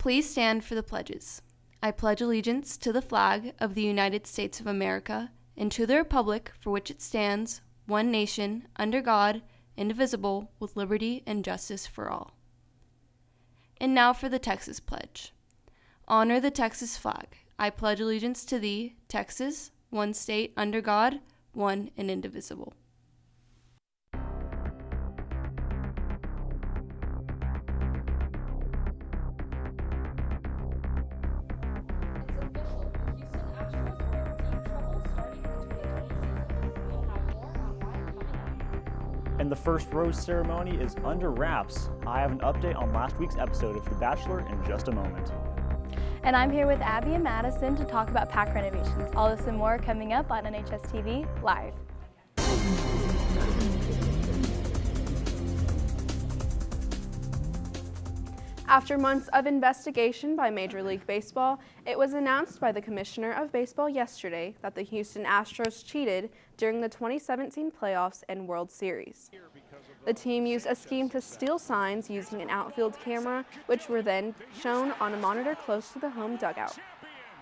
Please stand for the pledges. I pledge allegiance to the flag of the United States of America and to the republic for which it stands, one nation, under God, indivisible, with liberty and justice for all. And now for the Texas Pledge. Honor the Texas flag. I pledge allegiance to thee, Texas, one state, under God, one and indivisible. And the first rose ceremony is under wraps. I have an update on last week's episode of The Bachelor in just a moment. And I'm here with Abby and Madison to talk about PAC renovations. All this and more coming up on NHSTV Live. After months of investigation by Major League Baseball, it was announced by the Commissioner of Baseball yesterday that the Houston Astros cheated during the 2017 playoffs and World Series. The team used a scheme to steal signs using an outfield camera, which were then shown on a monitor close to the home dugout.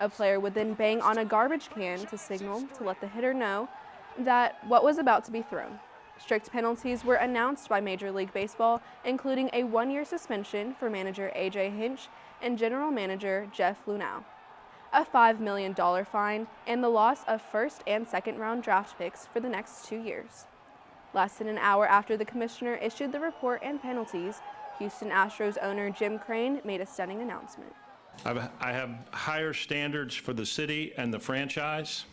A player would then bang on a garbage can to signal to let the hitter know that what was about to be thrown. Strict penalties were announced by Major League Baseball, including a one-year suspension for manager A.J. Hinch and general manager Jeff Lunau, a $5 million fine, and the loss of first and second round draft picks for the next 2 years. Less than an hour after the commissioner issued the report and penalties, Houston Astros owner Jim Crane made a stunning announcement. I have higher standards for the city and the franchise,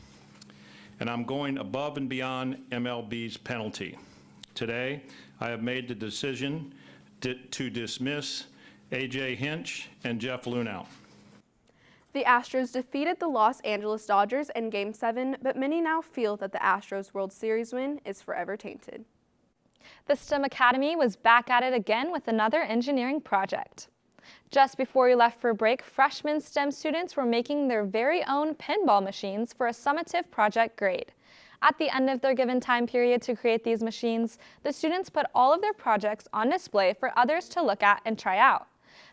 and I'm going above and beyond MLB's penalty. Today, I have made the decision to dismiss A.J. Hinch and Jeff Lunau. The Astros defeated the Los Angeles Dodgers in Game 7, but many now feel that the Astros World Series win is forever tainted. The STEM Academy was back at it again with another engineering project. Just before we left for break, freshman STEM students were making their very own pinball machines for a summative project grade. At the end of their given time period to create these machines, the students put all of their projects on display for others to look at and try out.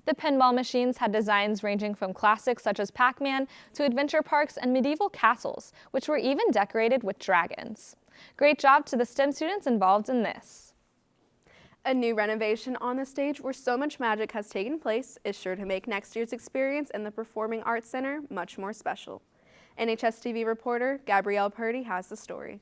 The pinball machines had designs ranging from classics such as Pac-Man to adventure parks and medieval castles, which were even decorated with dragons. Great job to the STEM students involved in this. A new renovation on the stage where so much magic has taken place is sure to make next year's experience in the Performing Arts Center much more special. NHSTV reporter Gabrielle Purdy has the story.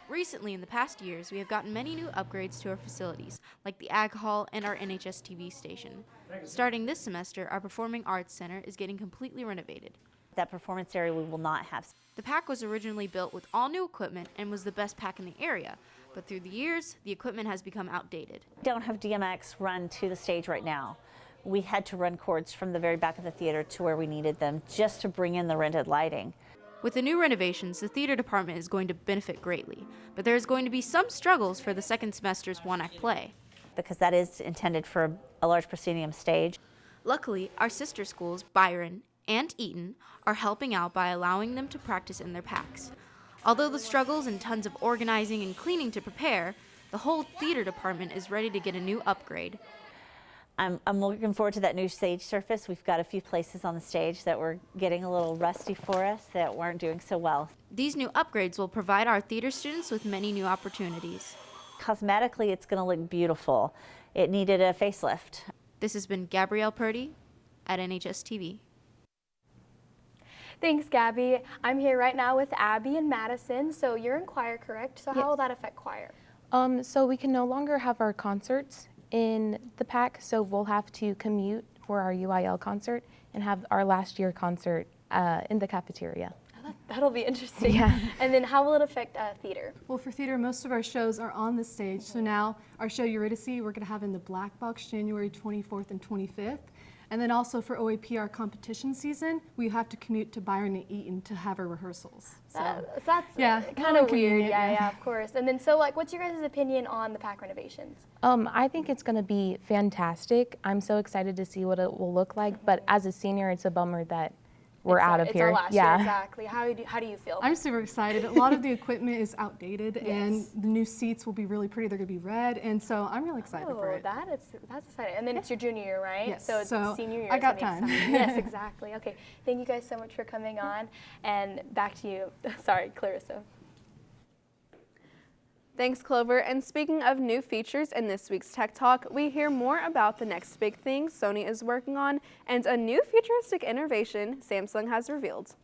Recently, in the past years, we have gotten many new upgrades to our facilities, like the Ag Hall and our NHSTV station. Starting this semester, our Performing Arts Center is getting completely renovated. That performance area we will not have. The PAC was originally built with all new equipment and was the best PAC in the area, but through the years, the equipment has become outdated. We don't have DMX run to the stage right now. We had to run cords from the very back of the theater to where we needed them just to bring in the rented lighting. With the new renovations, the theater department is going to benefit greatly, but there is going to be some struggles for the second semester's one-act play. Because that is intended for a large proscenium stage. Luckily, our sister schools, Byron and Eaton, are helping out by allowing them to practice in their PACs. Although the struggles and tons of organizing and cleaning to prepare, the whole theater department is ready to get a new upgrade. I'm looking forward to that new stage surface. We've got a few places on the stage that were getting a little rusty for us that weren't doing so well. These new upgrades will provide our theater students with many new opportunities. Cosmetically, it's going to look beautiful. It needed a facelift. This has been Gabrielle Purdy at NHSTV. Thanks, Gabby. I'm here right now with Abby and Madison. So you're in choir, correct? So how will that affect choir? So we can no longer have our concerts in the PAC, so we'll have to commute for our UIL concert and have our last year concert in the cafeteria. Oh, that'll be interesting. Yeah. And then how will it affect theater? Well, for theater, most of our shows are on the stage. So now our show Eurydice, we're going to have in the Black Box January 24th and 25th. And then also for OAP, our competition season, we have to commute to Byron and Eaton to have our rehearsals. So that's kind of weird. Yeah, of course. And then so what's your guys' opinion on the PAC renovations? I think it's going to be fantastic. I'm so excited to see what it will look like, but as a senior, it's a bummer that we're out of it's here. our last year, exactly. How do you feel? I'm super excited. A lot of the equipment is outdated, and the new seats will be really pretty. They're going to be red, and so I'm really excited for it. That's exciting. And then it's your junior year, right? Yes. So it's senior year. I got time. Yes, exactly. Okay. Thank you guys so much for coming on. And back to you. Sorry, Clarissa. Thanks, Clover. And speaking of new features in this week's Tech Talk, we hear more about the next big thing Sony is working on and a new futuristic innovation Samsung has revealed.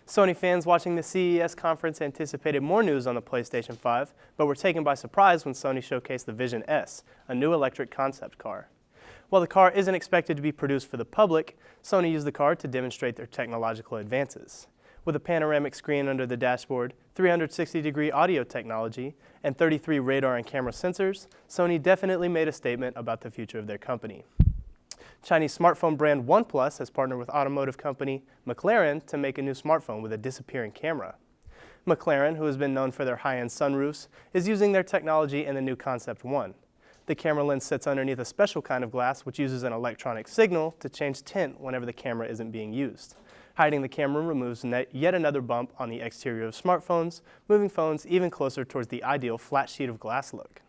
Sony fans watching the CES conference anticipated more news on the PlayStation 5, but were taken by surprise when Sony showcased the Vision S, a new electric concept car. While the car isn't expected to be produced for the public, Sony used the car to demonstrate their technological advances. With a panoramic screen under the dashboard, 360-degree audio technology, and 33 radar and camera sensors, Sony definitely made a statement about the future of their company. Chinese smartphone brand OnePlus has partnered with automotive company McLaren to make a new smartphone with a disappearing camera. McLaren, who has been known for their high-end sunroofs, is using their technology in the new Concept One. The camera lens sits underneath a special kind of glass which uses an electronic signal to change tint whenever the camera isn't being used. Hiding the camera removes yet another bump on the exterior of smartphones, moving phones even closer towards the ideal flat sheet of glass look.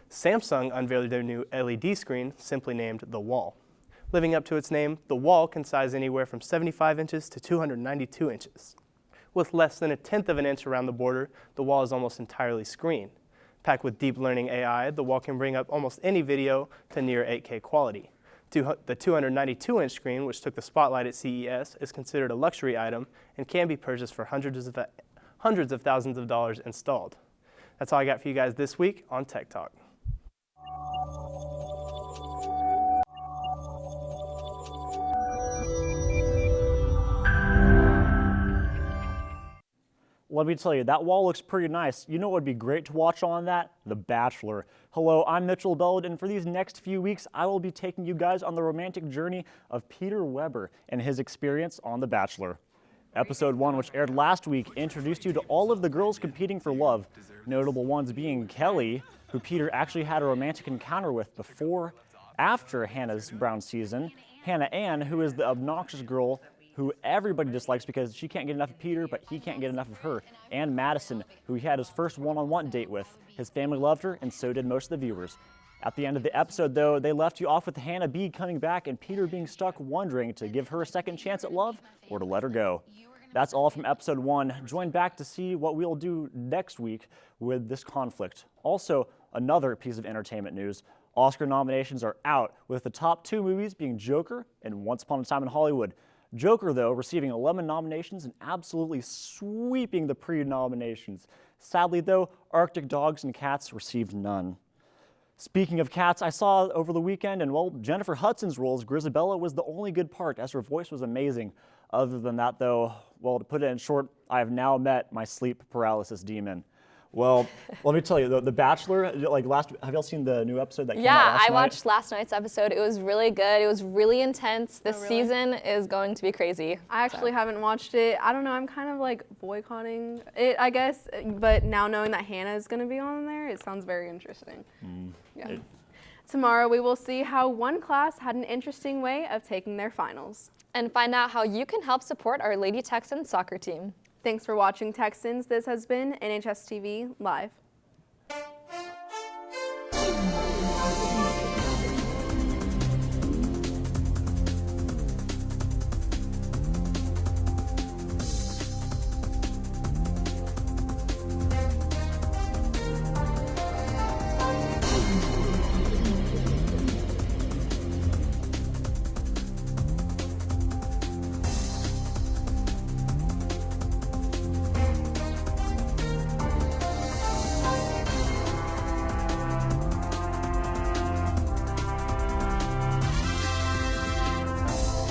Samsung unveiled their new LED screen, simply named The Wall. Living up to its name, The Wall can size anywhere from 75 inches to 292 inches. With less than 1/10 of an inch around the border, the wall is almost entirely screen. Packed with deep learning AI, the wall can bring up almost any video to near 8K quality. The 292-inch screen, which took the spotlight at CES, is considered a luxury item and can be purchased for hundreds of thousands of dollars installed. That's all I got for you guys this week on Tech Talk. Let me tell you, that wall looks pretty nice. You know what would be great to watch on that? The Bachelor. Hello, I'm Mitchell Bellwood, and for these next few weeks, I will be taking you guys on the romantic journey of Peter Weber and his experience on The Bachelor. Episode 1, which aired last week, introduced you to all of the girls competing for love, notable ones being Kelly, who Peter actually had a romantic encounter with after Hannah's Brown season, Hannah Ann, who is the obnoxious girl who everybody dislikes because she can't get enough of Peter, but he can't get enough of her, and Madison, who he had his first one-on-one date with. His family loved her, and so did most of the viewers. At the end of the episode, though, they left you off with Hannah B coming back and Peter being stuck wondering to give her a second chance at love or to let her go. That's all from episode 1. Join back to see what we'll do next week with this conflict. Also, another piece of entertainment news. Oscar nominations are out, with the top 2 movies being Joker and Once Upon a Time in Hollywood. Joker, though, receiving 11 nominations and absolutely sweeping the pre-nominations. Sadly, though, Arctic Dogs and Cats received none. Speaking of cats, I saw over the weekend, and well, Jennifer Hudson's role as Grisabella was the only good part, as her voice was amazing. Other than that, though, well, to put it in short, I have now met my sleep paralysis demon. Well, let me tell you, The Bachelor, have y'all seen the new episode that came out last night? I watched last night's episode. It was really good. It was really intense. This season is going to be crazy. I actually haven't watched it. I don't know, I'm kind of like boycotting it, I guess. But now knowing that Hannah is going to be on there, it sounds very interesting. Yeah. Tomorrow we will see how one class had an interesting way of taking their finals. And find out how you can help support our Lady Texans soccer team. Thanks for watching, Texans. This has been NHSTV Live.